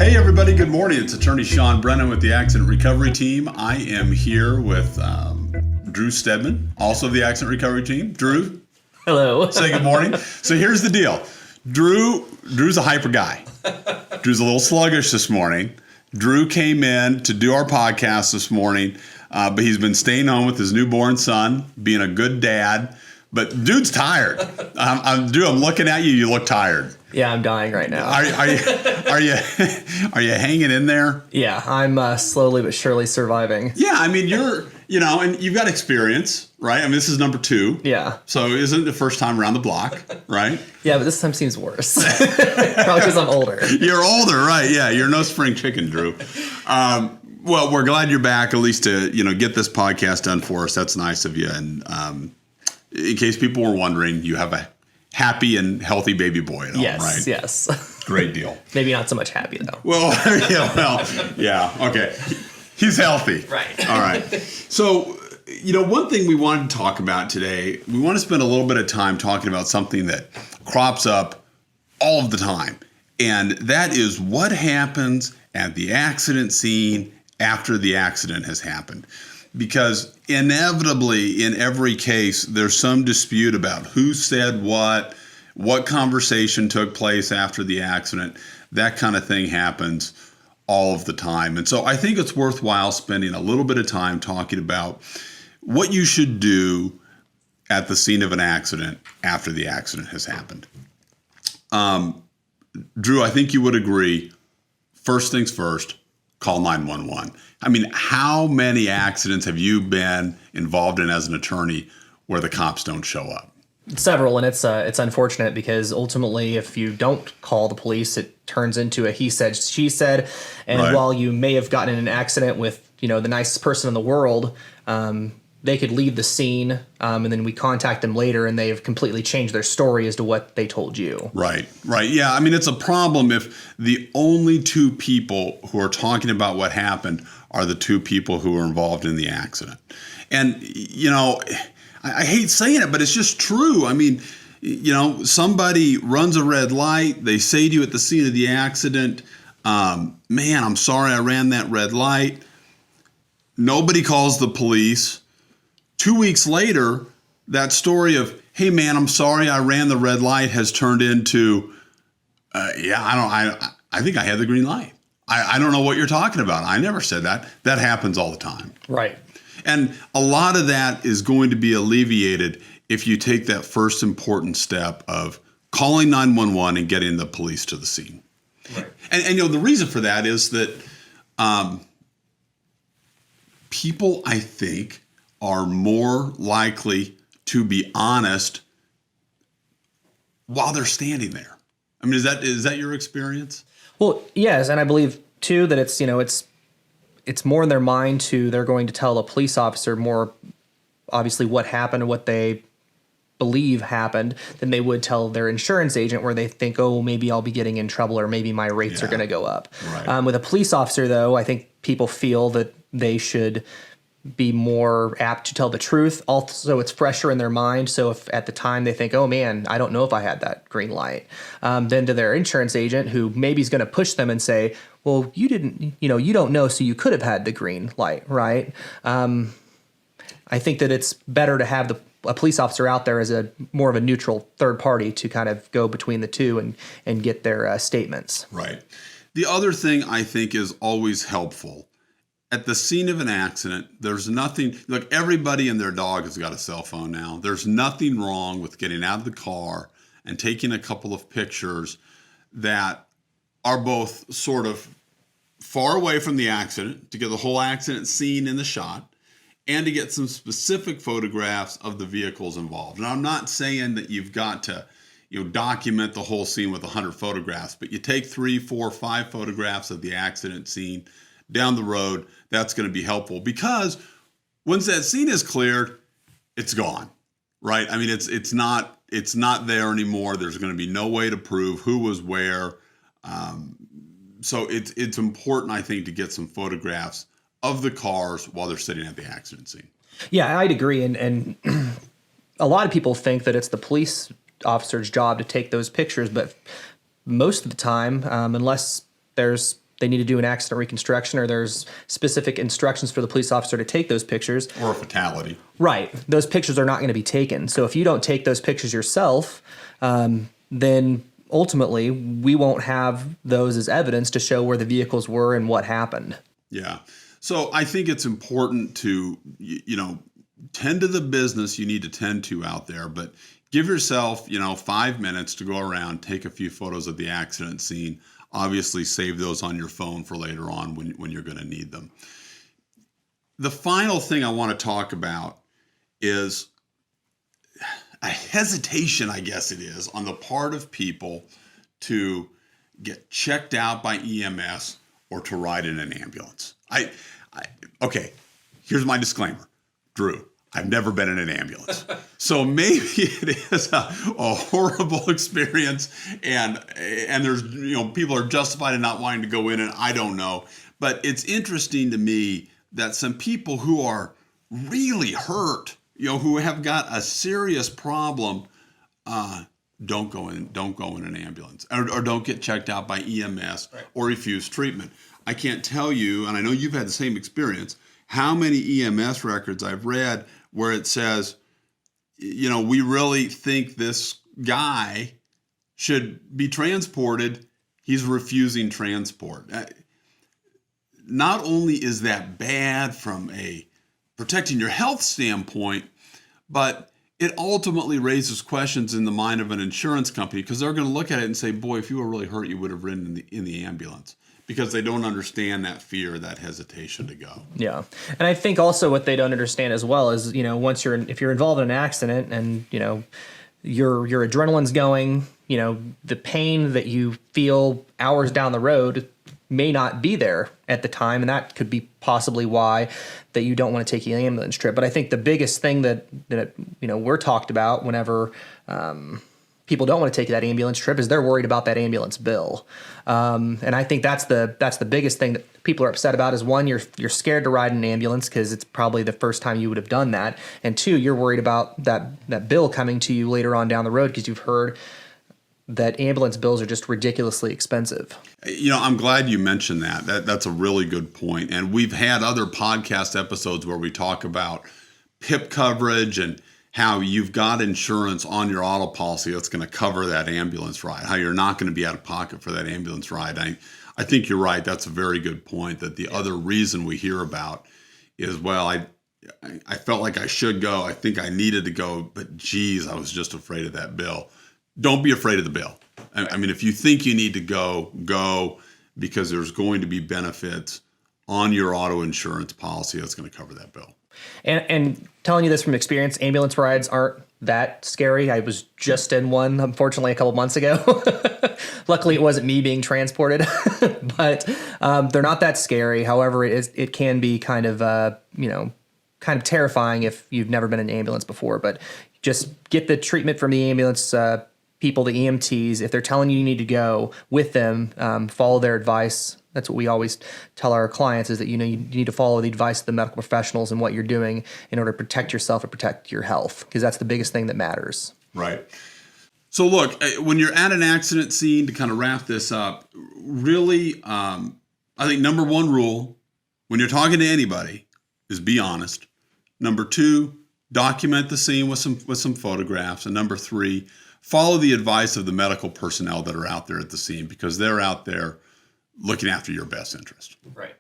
Hey everybody, good morning. It's attorney Sean Brennan with the Accident Recovery Team. I am here with Drew Steadman, also of the Accident Recovery Team. Drew, hello. Say good morning. So here's the deal. Drew's a hyper guy. Drew's a little sluggish this morning. Drew came in to do our podcast this morning, but he's been staying home with his newborn son, being a good dad. But dude's tired. Drew, I'm looking at you. You look tired. Yeah, I'm dying right now. Are you hanging in there? Yeah, I'm slowly but surely surviving. Yeah, I mean, and you've got experience, right? I mean, this is number 2. Yeah. So isn't it the first time around the block, right? Yeah, but this time seems worse. Probably because I'm older. You're older, right? Yeah, you're no spring chicken, Drew. Well, we're glad you're back, at least to get this podcast done for us. That's nice of you. And in case people were wondering, you have a happy and healthy baby boy at home, right? Yes. Great deal. Maybe not so much happy, though. Well, yeah, okay. He's healthy. Right. All right. So, one thing we wanted to talk about today, we want to spend a little bit of time talking about something that crops up all of the time. And that is what happens at the accident scene after the accident has happened. Because inevitably, in every case, there's some dispute about who said what conversation took place after the accident. That kind of thing happens all of the time. And so I think it's worthwhile spending a little bit of time talking about what you should do at the scene of an accident after the accident has happened. Drew, I think you would agree, first things first, call 911. I mean, how many accidents have you been involved in as an attorney where the cops don't show up? Several, and it's unfortunate because ultimately, if you don't call the police, it turns into a he said, she said. And Right. While you may have gotten in an accident with the nicest person in the world, they could leave the scene, and then we contact them later, and they have completely changed their story as to what they told you. Right. Yeah, I mean, it's a problem if the only 2 people who are talking about what happened are the 2 people who were involved in the accident. And, I hate saying it, but it's just true. I mean, somebody runs a red light. They say to you at the scene of the accident, man, I'm sorry I ran that red light. Nobody calls the police. 2 weeks later, that story of, hey, man, I'm sorry I ran the red light has turned into, I think I had the green light. I don't know what you're talking about. I never said that. That happens all the time. Right. And a lot of that is going to be alleviated if you take that first important step of calling 911 and getting the police to the scene. Right. And the reason for that is that people, I think, are more likely to be honest while they're standing there. I mean, is that your experience? Well, yes, and I believe too that it's more in their mind they're going to tell a police officer more obviously what happened, what they believe happened, than they would tell their insurance agent, where they think, oh, maybe I'll be getting in trouble or maybe my rates are going to go up. Right. With a police officer, though, I think people feel that they should be more apt to tell the truth. Also, it's fresher in their mind. So if at the time they think, oh man, I don't know if I had that green light, then to their insurance agent, who maybe is going to push them and say, well, you didn't, you don't know, so you could have had the green light, right? I think that it's better to have a police officer out there as a more of a neutral third party to kind of go between the two and get their statements. Right. The other thing I think is always helpful. At the scene of an accident, there's nothing, look, everybody and their dog has got a cell phone now. There's nothing wrong with getting out of the car and taking a couple of pictures that are both sort of far away from the accident to get the whole accident scene in the shot and to get some specific photographs of the vehicles involved. And I'm not saying that you've got to document the whole scene with 100 photographs, but you take 3, 4, 5 photographs of the accident scene down the road. That's going to be helpful, because once that scene is cleared, it's gone, right? I mean, it's not there anymore. There's going to be no way to prove who was where. So it's important, I think, to get some photographs of the cars while they're sitting at the accident scene. Yeah, I'd agree. And a lot of people think that it's the police officer's job to take those pictures, but most of the time, unless there's they need to do an accident reconstruction or there's specific instructions for the police officer to take those pictures. Or a fatality. Right. Those pictures are not going to be taken. So if you don't take those pictures yourself, then ultimately we won't have those as evidence to show where the vehicles were and what happened. Yeah. So I think it's important to, tend to the business you need to tend to out there, but give yourself, 5 minutes to go around, take a few photos of the accident scene. Obviously, save those on your phone for later on when you're going to need them. The final thing I want to talk about is a hesitation, I guess it is, on the part of people to get checked out by EMS or to ride in an ambulance. Okay, here's my disclaimer. Drew, I've never been in an ambulance. So maybe it is a horrible experience and there's, people are justified in not wanting to go in, and I don't know. But it's interesting to me that some people who are really hurt, who have got a serious problem, don't go in an ambulance or don't get checked out by EMS or refuse treatment. I can't tell you, and I know you've had the same experience, how many EMS records I've read where it says, we really think this guy should be transported. He's refusing transport. Not only is that bad from a protecting your health standpoint, but it ultimately raises questions in the mind of an insurance company because they're going to look at it and say, boy, if you were really hurt, you would have ridden in the ambulance. Because they don't understand that fear, that hesitation to go. Yeah, and I think also what they don't understand as well is, if you're involved in an accident and your adrenaline's going, the pain that you feel hours down the road may not be there at the time, and that could be possibly why that you don't want to take the ambulance trip. But I think the biggest thing that we're talked about whenever people don't want to take that ambulance trip is they're worried about that ambulance bill. And I think that's the biggest thing that people are upset about is, one, you're scared to ride in an ambulance because it's probably the first time you would have done that. And two, you're worried about that bill coming to you later on down the road because you've heard that ambulance bills are just ridiculously expensive. I'm glad you mentioned that. That's a really good point. And we've had other podcast episodes where we talk about PIP coverage and how you've got insurance on your auto policy that's going to cover that ambulance ride, how you're not going to be out of pocket for that ambulance ride. I think you're right. That's a very good point, that the other reason we hear about is, well, I felt like I should go. I think I needed to go, but geez, I was just afraid of that bill. Don't be afraid of the bill. I mean, if you think you need to go, because there's going to be benefits on your auto insurance policy that's going to cover that bill. And telling you this from experience, ambulance rides aren't that scary. I was just in one, unfortunately, a couple months ago. Luckily, it wasn't me being transported, but they're not that scary. However, it can be kind of terrifying if you've never been in an ambulance before. But just get the treatment from the ambulance people, the EMTs. If they're telling you need to go with them, follow their advice. That's what we always tell our clients, is that you need to follow the advice of the medical professionals and what you're doing in order to protect yourself and protect your health, because that's the biggest thing that matters. Right. So look, when you're at an accident scene, to kind of wrap this up, really, I think number one rule when you're talking to anybody is be honest. Number two, document the scene with some photographs. And number three, follow the advice of the medical personnel that are out there at the scene, because they're out there looking after your best interest. Right.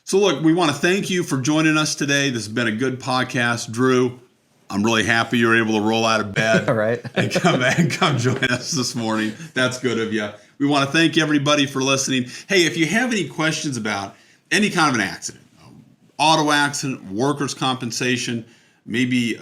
So look, we want to thank you for joining us today. This has been a good podcast. Drew, I'm really happy you're able to roll out of bed All right. and come join us this morning. That's good of you. We want to thank everybody for listening. Hey, if you have any questions about any kind of an accident, auto accident, workers' compensation, maybe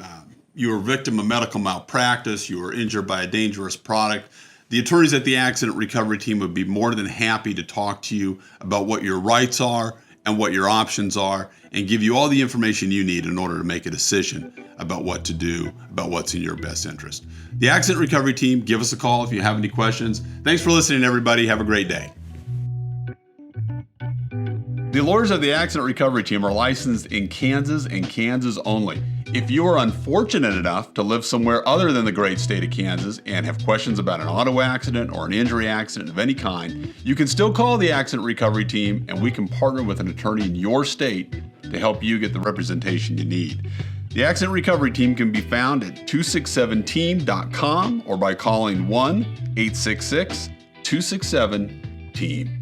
you were a victim of medical malpractice, you were injured by a dangerous product, the attorneys at the Accident Recovery Team would be more than happy to talk to you about what your rights are and what your options are, and give you all the information you need in order to make a decision about what to do, about what's in your best interest. The Accident Recovery Team, give us a call if you have any questions. Thanks for listening, everybody. Have a great day. The lawyers of the Accident Recovery Team are licensed in Kansas and Kansas only. If you are unfortunate enough to live somewhere other than the great state of Kansas and have questions about an auto accident or an injury accident of any kind, you can still call the Accident Recovery Team and we can partner with an attorney in your state to help you get the representation you need. The Accident Recovery Team can be found at 267team.com or by calling 1-866-267-TEAM.